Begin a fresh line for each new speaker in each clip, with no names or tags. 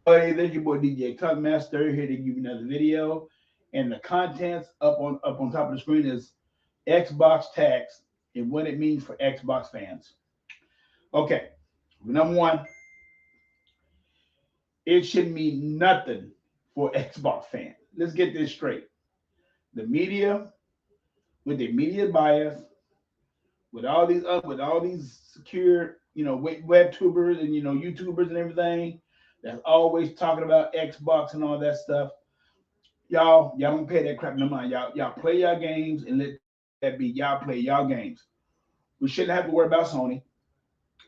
Hey, there's your boy DJ Master here to give you another video. And the contents up on top of the screen is Xbox tax and what it means for Xbox fans. Okay, number one, it should mean nothing for Xbox fans. Let's get this straight. The media, with their media bias, with all these secure, web tubers and YouTubers and everything that's always talking about Xbox and all that stuff. Y'all don't pay that crap no mind. Y'all play your games and let that be. Y'all play y'all games. We shouldn't have to worry about Sony.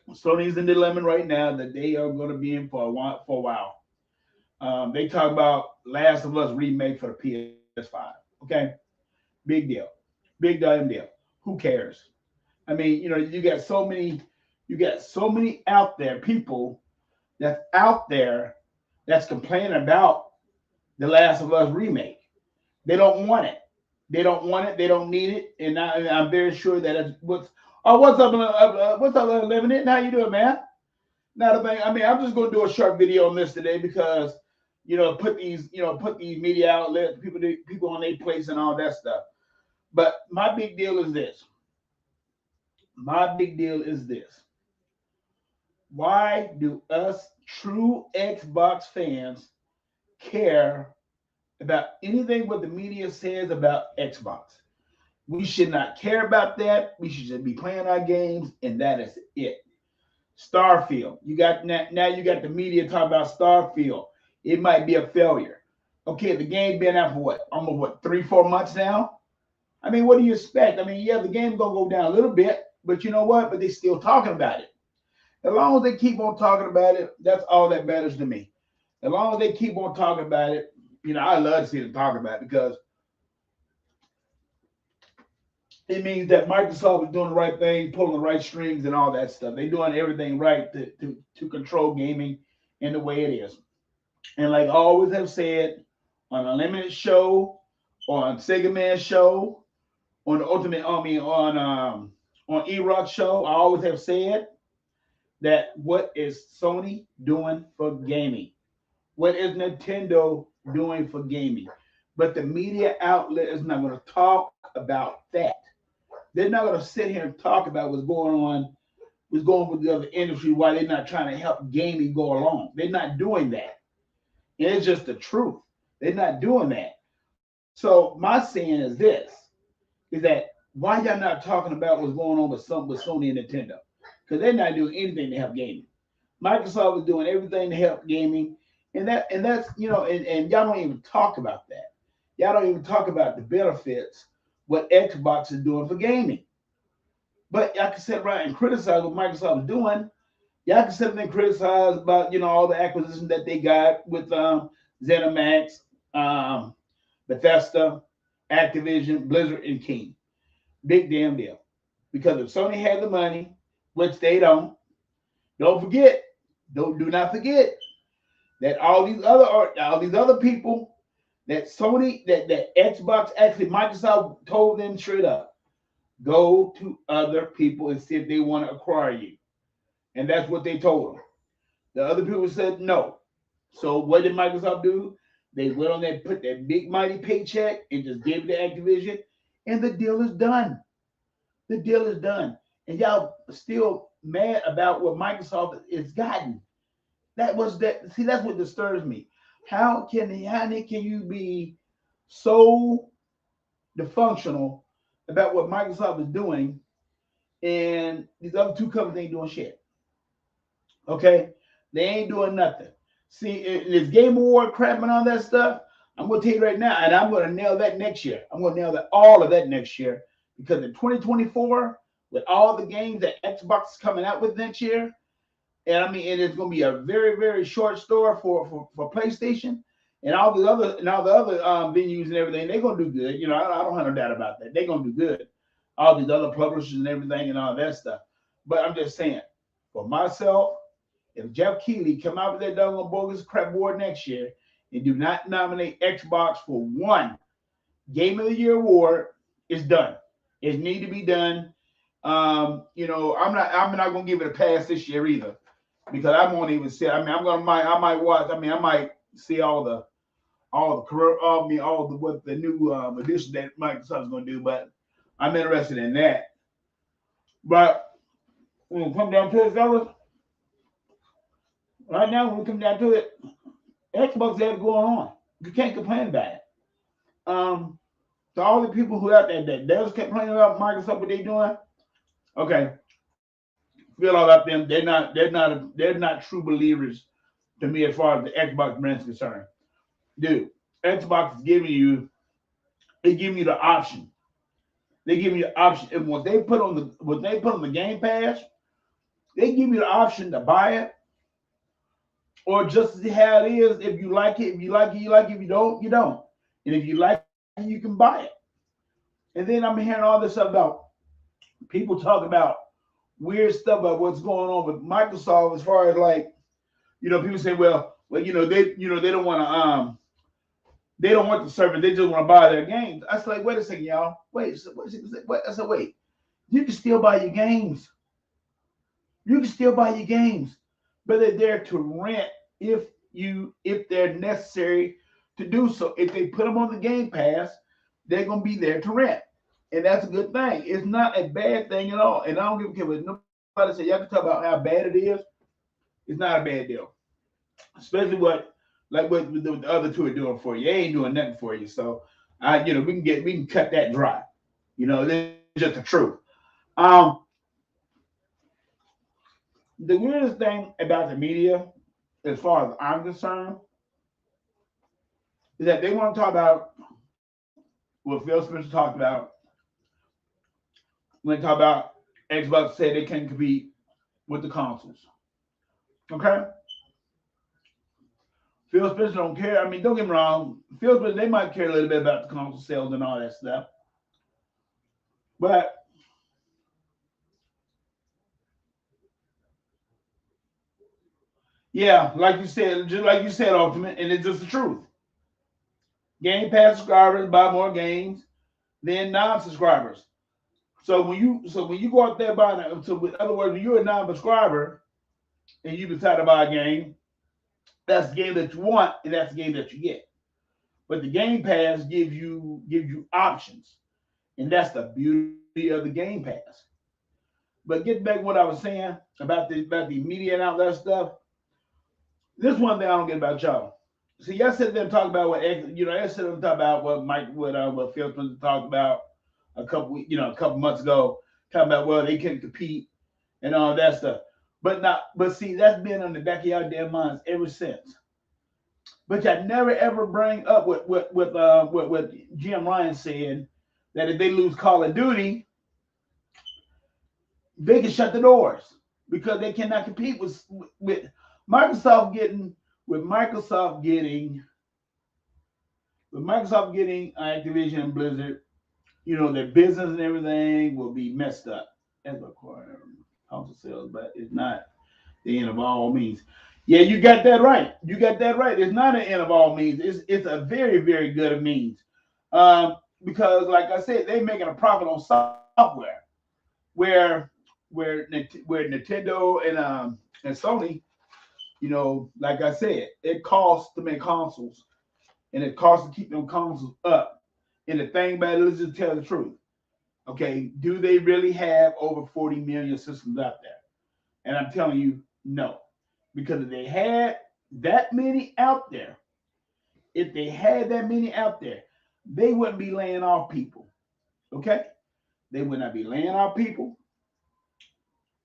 Sony's in the dilemma right now that they are going to be in for a while. They talk about Last of Us remake for the PS5. Okay, big deal, big damn deal. Who cares? I mean, you got so many out there people that's out there that's complaining about the Last of Us remake. They don't want it. They don't want it. They don't need it. And I'm very sure that it's what's up, living it? How you doing, man? Not a thing. I mean, I'm just going to do a short video on this today because put these media outlets, people on their place and all that stuff. But my big deal is this. My big deal is this. Why do us true Xbox fans care about anything what the media says about Xbox? We should not care about that. We should just be playing our games, and that is it. Starfield. You got now. You got the media talking about Starfield. It might be a failure. Okay, the game been out for almost 3-4 months now. I mean, what do you expect? I mean, yeah, the game's gonna go down a little bit, but you know what? But they're still talking about it. As long as they keep on talking about it, that's all that matters to me. As long as they keep on talking about it, I love to see them talk about it because it means that Microsoft is doing the right thing, pulling the right strings, and all that stuff. They're doing everything right to control gaming in the way it is. And like I always have said, on Unlimited Show, on Sega Man Show, on the Ultimate, I mean, on E-Rock Show, I always have said that what is Sony doing for gaming? What is Nintendo doing for gaming? But the media outlet is not going to talk about that. They're not going to sit here and talk about what's going with the other industry, why they're not trying to help gaming go along. They're not doing that. And it's just the truth. They're not doing that. So my saying is this: is that why y'all not talking about what's going on with Sony and Nintendo? Because they're not doing anything to help gaming. Microsoft is doing everything to help gaming, and that's and y'all don't even talk about that. Y'all don't even talk about the benefits what Xbox is doing for gaming. But y'all can sit around and criticize what Microsoft is doing. Y'all can sit there and criticize about all the acquisitions that they got with ZeniMax, um, Bethesda, Activision, Blizzard, and King. Big damn deal. Because if Sony had the money, which they don't forget, do not forget that all these other people that Sony that Xbox actually Microsoft told them straight up, go to other people and see if they want to acquire you. And that's what they told them. The other people said no. So what did Microsoft do? They went on there, put that big mighty paycheck, and just gave it to Activision, and the deal is done. The deal is done, and y'all still mad about what Microsoft has gotten. That was that. See, that's what disturbs me. How can you be so dysfunctional about what Microsoft is doing, and these other two companies ain't doing shit? Okay, they ain't doing nothing. See, this Game Award crap and all that stuff. I'm gonna tell you right now, and I'm gonna nail that next year. I'm gonna nail that all of that next year because in 2024, with all the games that Xbox is coming out with next year, and I mean, it's gonna be a very very short store for PlayStation and all the other venues and everything. They're gonna do good. I don't have no doubt about that. They're gonna do good. All these other publishers and everything and all that stuff. But I'm just saying, for myself, if Jeff Keighley come out with that doggone bogus crap board next year and do not nominate Xbox for one Game of the Year award, it's done. It need to be done. I'm not gonna give it a pass this year either. because I won't even see. I mean, I might watch. I mean, I might see all the what the new edition that Microsoft's going to do. But I'm interested in that. But when it comes down to it, fellas, right now when we come down to it, Xbox has going on. You can't complain about it. Um, to all the people who out there that does complain about Microsoft, what they doing, okay, feel all about them. They're not true believers to me as far as the Xbox brand is concerned. Dude, Xbox is giving you they give you the option. They give you the option. And what they put on the Game Pass, they give you the option to buy it or just see how it is. If you like it, if you like it, you like it. If you don't, you don't. And if you like it, you can buy it. And then I'm hearing all this stuff about people talk about weird stuff about what's going on with Microsoft as far as like, people say, well, they don't want to they don't want the service, they just want to buy their games. I said, like, wait a second, y'all. Wait, what? I said, wait, you can still buy your games. You can still buy your games, but they're there to rent if they're necessary to do so. If they put them on the Game Pass, they're gonna be there to rent, and that's a good thing. It's not a bad thing at all. And I don't give a care what nobody say. Y'all can talk about how bad it is. It's not a bad deal, especially what the other two are doing for you. They ain't doing nothing for you. So we can cut that dry. This is just the truth. Um, the weirdest thing about the media, as far as I'm concerned, is that they want to talk about what Phil Spencer talked about when they talk about Xbox said they can't compete with the consoles. Okay? Phil Spencer don't care. I mean, don't get me wrong. Phil Spencer, they might care a little bit about the console sales and all that stuff. But yeah, like you said, just like you said, Ultimate, and it's just the truth. Game Pass subscribers buy more games than non-subscribers. So when you go out there buying it, so in other words, when you're a non-subscriber and you decide to buy a game, that's the game that you want and that's the game that you get. But the Game Pass gives you options, and that's the beauty of the Game Pass. But get back to what I was saying about the media and all that stuff. This one thing I don't get about y'all. See, y'all sit there and talk about y'all sit there and talk about what Phil Spencer talked about a couple months ago, talking about they couldn't compete and all that stuff. But see, that's been on the back of y'all damn minds ever since. But y'all never ever bring up what Jim Ryan said that if they lose Call of Duty, they can shut the doors because they cannot compete with Microsoft getting with Microsoft getting Activision and Blizzard. Their business and everything will be messed up. That's what console sales, but it's not the end of all means. Yeah, you got that right. You got that right. It's not an end of all means. It's a very very good of means, because like I said, they're making a profit on software, where where Nintendo and Sony, like I said, it costs to make consoles, and it costs to keep them consoles up. And the thing about it, let's just tell the truth. Okay, do they really have over 40 million systems out there? And I'm telling you, no. Because if they had that many out there, they wouldn't be laying off people. Okay? They would not be laying off people.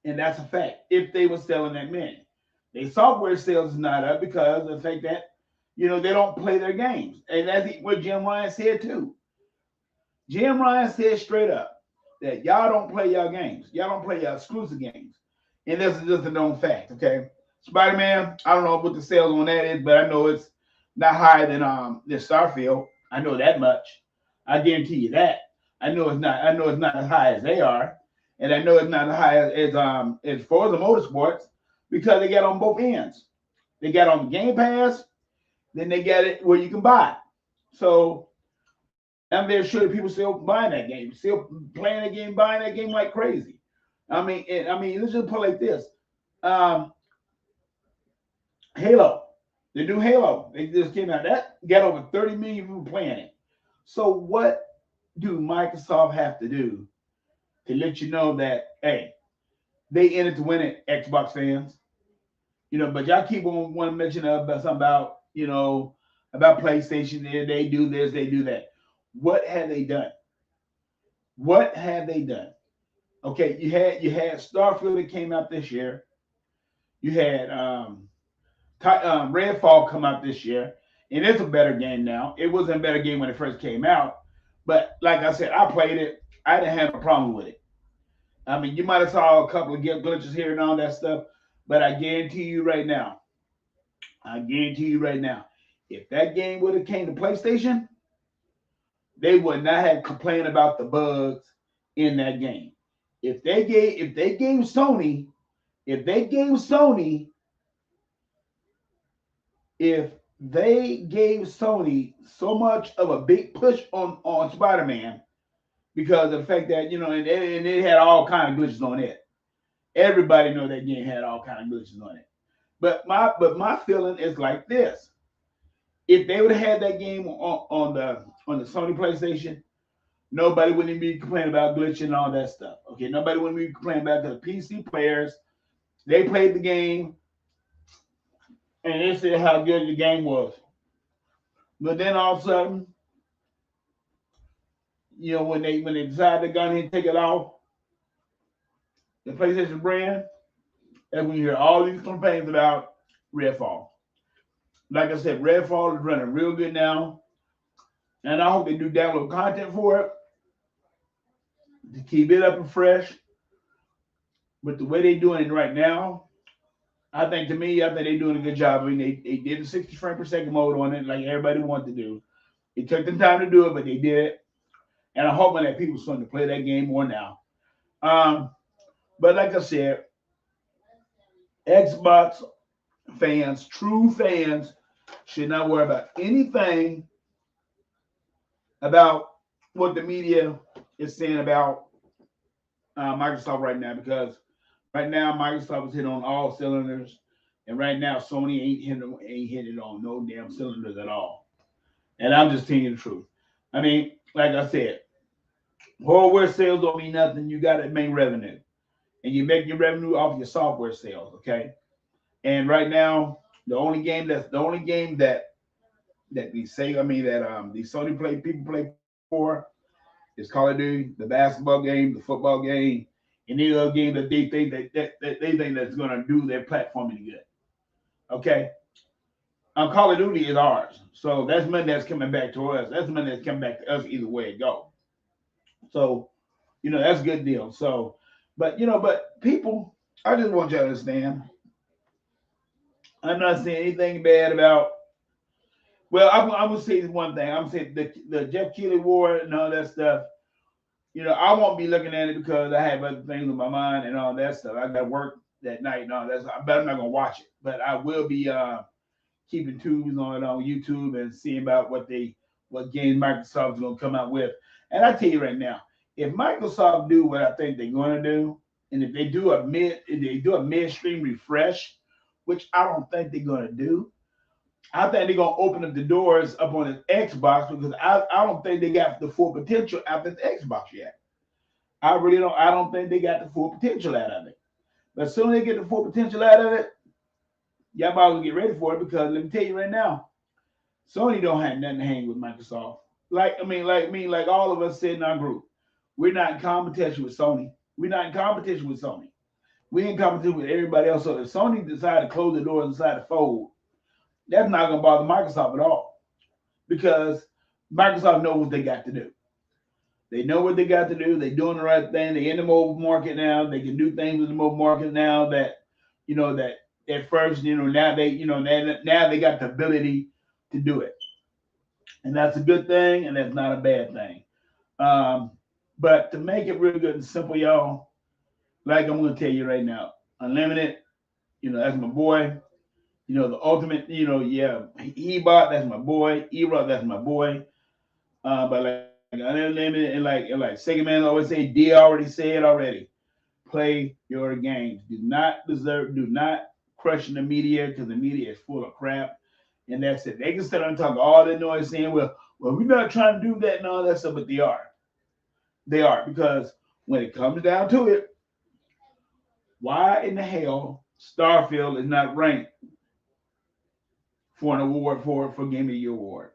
And that's a fact. If they were selling that many. Their software sales is not up because of the fact that, they don't play their games. And that's what Jim Ryan said too. Jim Ryan said straight up that y'all don't play y'all games. Y'all don't play y'all exclusive games. And this is just a known fact, okay? Spider-Man, I don't know what the sales on that is, but I know it's not higher than Starfield. I know that much. I guarantee you that. I know it's not as high as they are. And I know it's not as high as Forza Motorsports because they got on both ends. They got on the Game Pass, then they got it where you can buy it. So I'm very sure that people still buying that game, still playing that game, buying that game like crazy. I mean, let's just put it like this. Um, Halo. They do Halo. They just came out. That got over 30 million people playing it. So what do Microsoft have to do to let you know that, hey, they in it to win it, Xbox fans? But y'all keep on want to mention about something about, about PlayStation. They do this, they do that. What have they done? What have they done? Okay, you had Starfield that came out this year. You had Redfall come out this year, and it's a better game now. It wasn't a better game when it first came out, but like I said, I played it. I didn't have a problem with it. I mean, you might have saw a couple of glitches here and all that stuff, but I guarantee you right now, if that game would have came to PlayStation, they would not have complained about the bugs in that game. If they gave Sony if they gave Sony so much of a big push on Spider-Man because of the fact that and it had all kind of glitches on it. Everybody know that game had all kind of glitches on it. But my feeling is like this: if they would have had that game on the Sony PlayStation, nobody wouldn't be complaining about glitching and all that stuff. Okay, nobody wouldn't be complaining about the PC players. They played the game and they said how good the game was. But then all of a sudden, when they decided to go ahead and take it off the PlayStation brand, and we hear all these complaints about Redfall. Like I said, Redfall is running real good now, and I hope they do download content for it to keep it up and fresh. But the way they're doing it right now, I think they're doing a good job. I mean, they did a 60 frame per second mode on it, like everybody wanted to do. It took them time to do it, but they did it. And I'm hoping that people are starting to play that game more now. Um, but like I said, Xbox fans, true fans, should not worry about anything about what the media is saying about Microsoft right now, because right now Microsoft is hitting on all cylinders, and right now Sony ain't hitting on no damn cylinders at all. And I'm just telling you the truth. I mean, like I said, hardware sales don't mean nothing. You got to make revenue, and you make your revenue off your software sales. Okay, and right now the only game that we say, I mean, that the Sony play people play for is Call of Duty, the basketball game, the football game, and any other game that they think that they think that's gonna do their platform any good. Okay. Call of Duty is ours. So that's money that's coming back to us. That's money that's coming back to us either way it go. So, that's a good deal. So, but people, I just want you to understand, I'm not saying anything bad about. Well, I'm gonna say one thing. I'm gonna say the Jeff Keighley Award and all that stuff. I won't be looking at it because I have other things on my mind and all that stuff. I got work that night and all that stuff. But I'm not gonna watch it. But I will be keeping tubes on YouTube and seeing about what games Microsoft is gonna come out with. And I tell you right now, if Microsoft do what I think they're gonna do, and if they do a midstream refresh, which I don't think they're gonna do, I think they're gonna open up the doors up on the Xbox because I don't think they got the full potential out of the Xbox yet. I really don't. I don't think they got the full potential out of it. But as soon as they get the full potential out of it, y'all might as well get ready for it because let me tell you right now, Sony don't have nothing to hang with Microsoft. Like all of us said in our group, we're not in competition with Sony. We're not in competition with Sony. We're in competition with everybody else. So if Sony decide to close the doors and decide to fold, that's not gonna bother Microsoft at all because Microsoft knows what they got to do. They know what they got to do. They're doing the right thing. They're in the mobile market now. They can do things with the mobile market now that at first, now now they got the ability to do it. And that's a good thing, and that's not a bad thing. Um, but to make it real good and simple, y'all, like I'm gonna tell you right now, Unlimited, that's my boy. The ultimate, yeah, he bought, that's my boy. Erod, that's my boy. But like Unlimited and like Sega Man always say, D already said already. Play your games. Do not crushing the media because the media is full of crap. And that's it. They can sit and talk all the noise saying, well, we're not trying to do that and all that stuff, but they are. They are because when it comes down to it, why in the hell Starfield is not ranked for an award for Game of the Year award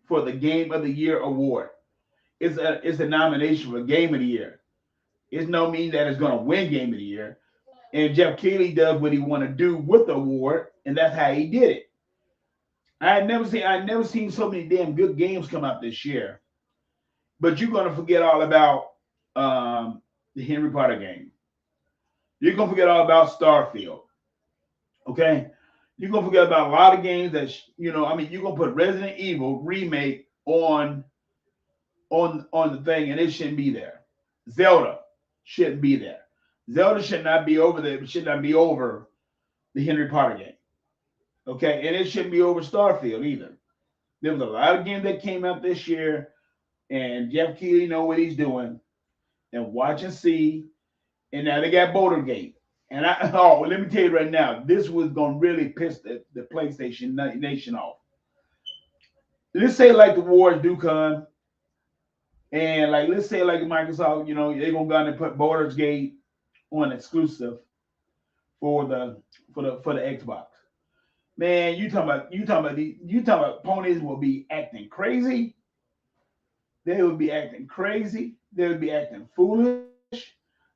for the Game of the Year award? It's a nomination for Game of the Year. It's no mean that it's going to win Game of the Year. And Jeff Keighley does what he want to do with the award, and that's how he did it. I had never seen so many damn good games come out this year. But you're gonna forget all about the Henry Potter game. You're gonna forget all about Starfield. Okay, you're gonna forget about a lot of games that I mean, you're gonna put Resident Evil remake on the thing, and it shouldn't be there. Zelda shouldn't be there. Zelda should not be over there. Should not be over the Henry Potter game. Okay, and it shouldn't be over Starfield either. There was a lot of games that came out this year, and Jeff Keighley know what he's doing. And watch and see. And now they got Boulder Gate. And let me tell you right now, this was gonna really piss the PlayStation Nation off. Let's say like the wars do come, and like let's say like Microsoft, they're gonna go out and put Baldur's Gate on exclusive for the Xbox. Man, you talking about ponies will be acting crazy. They would be acting crazy. They would be acting foolish.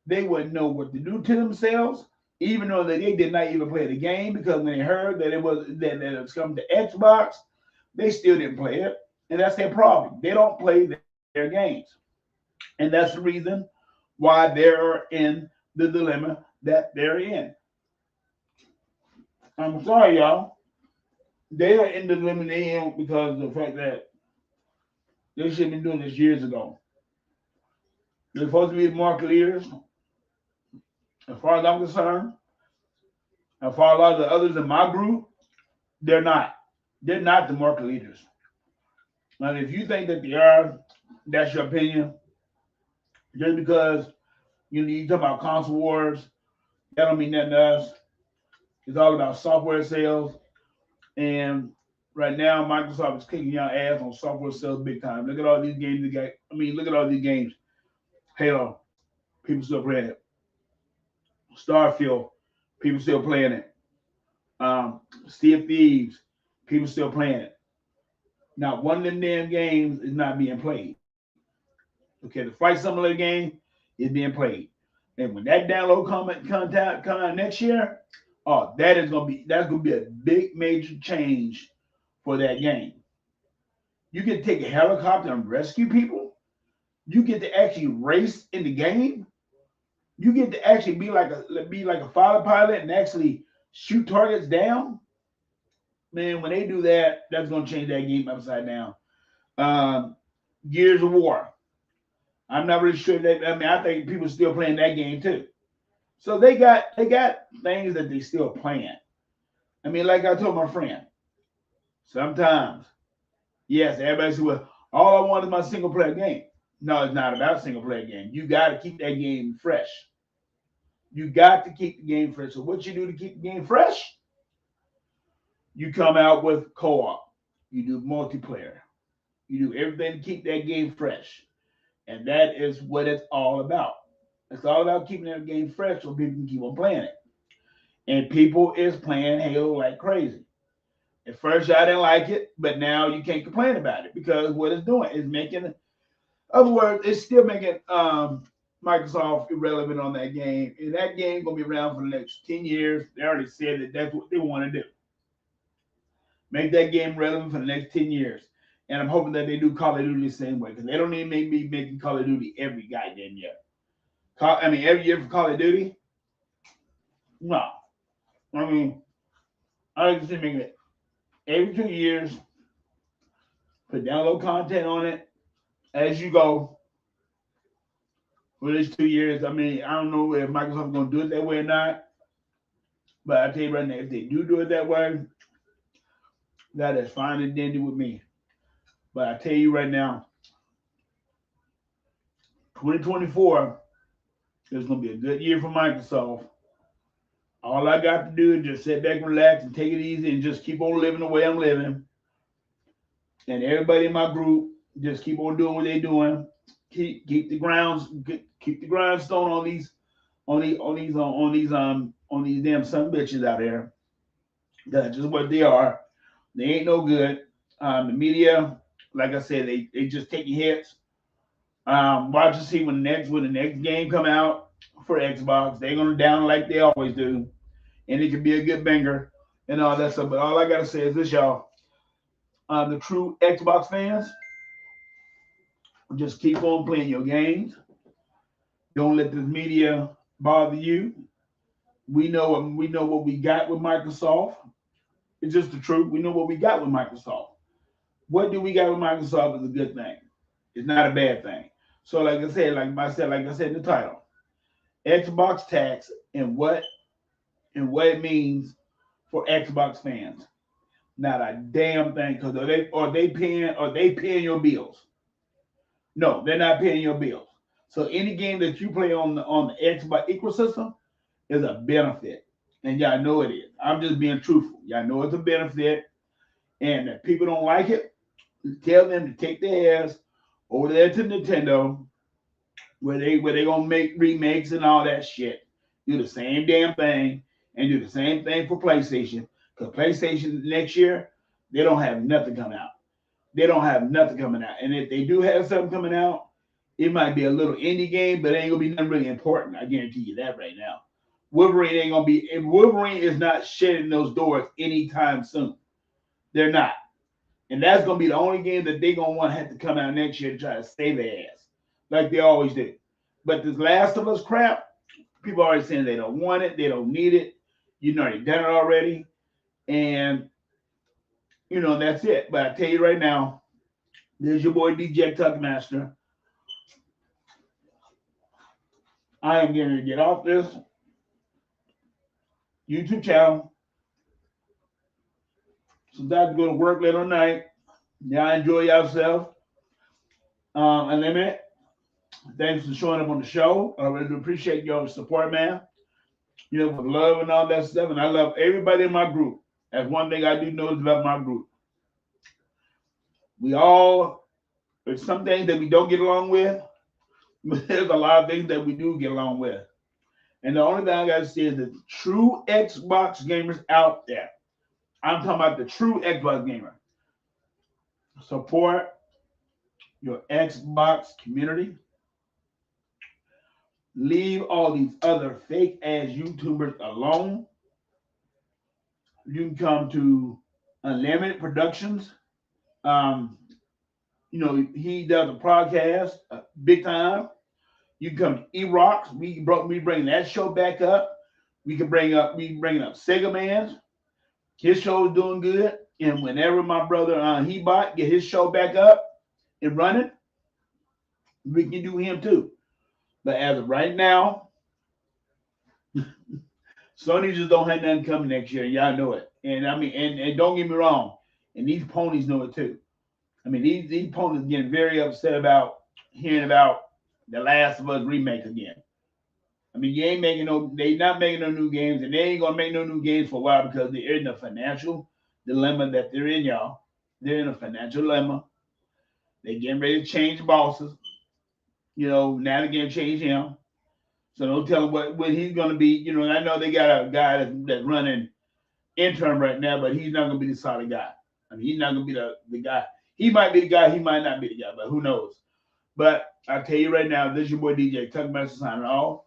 They wouldn't know what to do to themselves, even though that they did not even play the game because when they heard that it was coming to Xbox, they still didn't play it, and that's their problem. They don't play their games, and that's the reason why they're in the dilemma that they're in. I'm sorry, y'all. They are in the dilemma they're in because of the fact that they should have been doing this years ago. They're supposed to be the market leaders, as far as I'm concerned. As far as a lot of the others in my group, they're not. They're not the market leaders. And if you think that they are, that's your opinion. Just because you talk about console wars, that don't mean nothing to us. It's all about software sales. And right now, Microsoft is kicking your ass on software sales big time. Look at all these games they got. I mean, look at all these games. Halo, people still playing it. Starfield, people still playing it. Sea of Thieves, people still playing it. Not one of them damn games is not being played. Okay, the Flight Simulator game is being played. And when that download come out next year, oh, that's gonna be a big major change for that game. You can take a helicopter and rescue people. You get to actually race in the game. You get to actually be like a fighter pilot and actually shoot targets down. Man, when they do that, that's gonna change that game upside down. Um, Gears of War. I'm not really sure that. I mean, I think people still playing that game too. So they got things that they still playing. I mean, like I told my friend, sometimes, yes, everybody says, well, all I want is my single player game. No, it's not about single player game. You got to keep that game fresh. You got to keep the game fresh. So what you do to keep the game fresh? You come out with co-op. You do multiplayer. You do everything to keep that game fresh. And that is what it's all about. It's all about keeping that game fresh so people can keep on playing it. And people is playing Halo like crazy. At first, I didn't like it, but now you can't complain about it because what it's doing is making, in other words, it's still making Microsoft irrelevant on that game. And that game gonna be around for the next 10 years. They already said that that's what they want to do. Make that game relevant for the next 10 years. And I'm hoping that they do Call of Duty the same way because they don't even make me making Call of Duty every goddamn year. Every year for Call of Duty? No. I mean, I like to see making it every 2 years, put download content on it as you go for these 2 years. I mean, I don't know if Microsoft's going to do it that way or not, but I tell you right now, if they do it that way, that is fine and dandy with me. But I tell you right now, 2024 is going to be a good year for Microsoft All I got to do is just sit back, relax, and take it easy, and just keep on living the way I'm living. And everybody in my group just keep on doing what they're doing. Keep the grounds keep the grindstone on these damn son bitches out there. That's just what they are. They ain't no good. The media, like I said, they just taking hits. Watch and see when the next game come out for Xbox. They're gonna down like they always do, and it could be a good banger and all that stuff. But all I gotta say is this, y'all. The true Xbox fans, just keep on playing your games. Don't let this media bother you. We know what we got with Microsoft. It's just the truth. We know what we got with Microsoft. What do we got with Microsoft is a good thing. It's not a bad thing. So, like I said in the title, Xbox tax and what it means for Xbox fans. Not a damn thing, because are they paying your bills? No, they're not paying your bills. So any game that you play on the Xbox ecosystem is a benefit, and y'all know it is. I'm just being truthful. Y'all know it's a benefit, and if people don't like it, tell them to take their ass over there to Nintendo, where they gonna make remakes and all that shit. Do the same damn thing, and do the same thing for PlayStation. Because PlayStation next year, they don't have nothing coming out. They don't have nothing coming out. And if they do have something coming out, it might be a little indie game, but it ain't gonna be nothing really important. I guarantee you that right now. Wolverine ain't gonna be. And Wolverine is not shedding those doors anytime soon. They're not. And that's gonna be the only game that they gonna want to have to come out next year to try to save their ass, like they always do. But this Last of Us crap, people are already saying they don't want it, they don't need it. You know they done it already, and that's it. But I tell you right now, there's your boy DJ Tuckmaster. I am going to get off this YouTube channel. Sometimes go to work late at night. Y'all enjoy yourself. Unlimited. Thanks for showing up on the show. I really do appreciate your support, man. With love and all that stuff. And I love everybody in my group. That's one thing I do know is about my group. There's some things that we don't get along with, but there's a lot of things that we do get along with. And the only thing I got to say is the true Xbox gamers out there. I'm talking about the true Xbox gamer. Support your Xbox community. Leave all these other fake ass YouTubers alone. You can come to Unlimited Productions. He does a podcast, big time. You can come to E-Rocks. We bring that show back up. We bring up Sega Man's. His show is doing good. And whenever my brother Hebot get his show back up and running, we can do him too. But as of right now, Sony just don't have nothing coming next year. Y'all know it. And I mean, and don't get me wrong, and these ponies know it too. I mean, these ponies getting very upset about hearing about the Last of Us remake again. I mean, they not making no new games, and they ain't gonna make no new games for a while because they're in a financial dilemma that they're in, y'all. They're in a financial dilemma. They getting ready to change bosses. Now they're gonna change him. So don't tell him what he's gonna be. I know they got a guy that's running interim right now, but he's not gonna be the solid guy. I mean, he's not gonna be the guy. He might be the guy, he might not be the guy, but who knows? But I tell you right now, this is your boy DJ Tuckmaster signing off.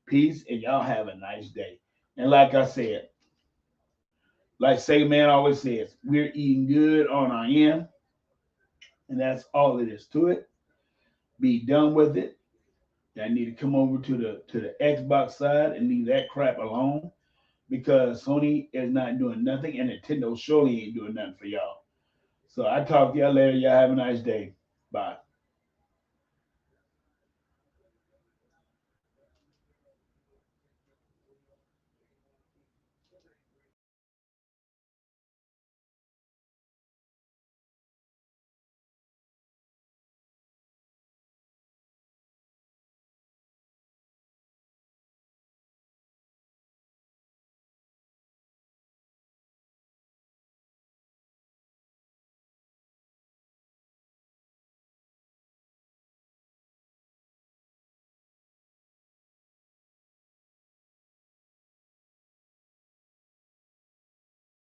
Peace, and y'all have a nice day. And like I said, like Sega Man always says, we're eating good on our end, and that's all it is to it. Be done with it. I need to come over to the Xbox side and leave that crap alone, because Sony is not doing nothing, and Nintendo surely ain't doing nothing for y'all. So I talk to y'all later. Y'all have a nice day. Bye.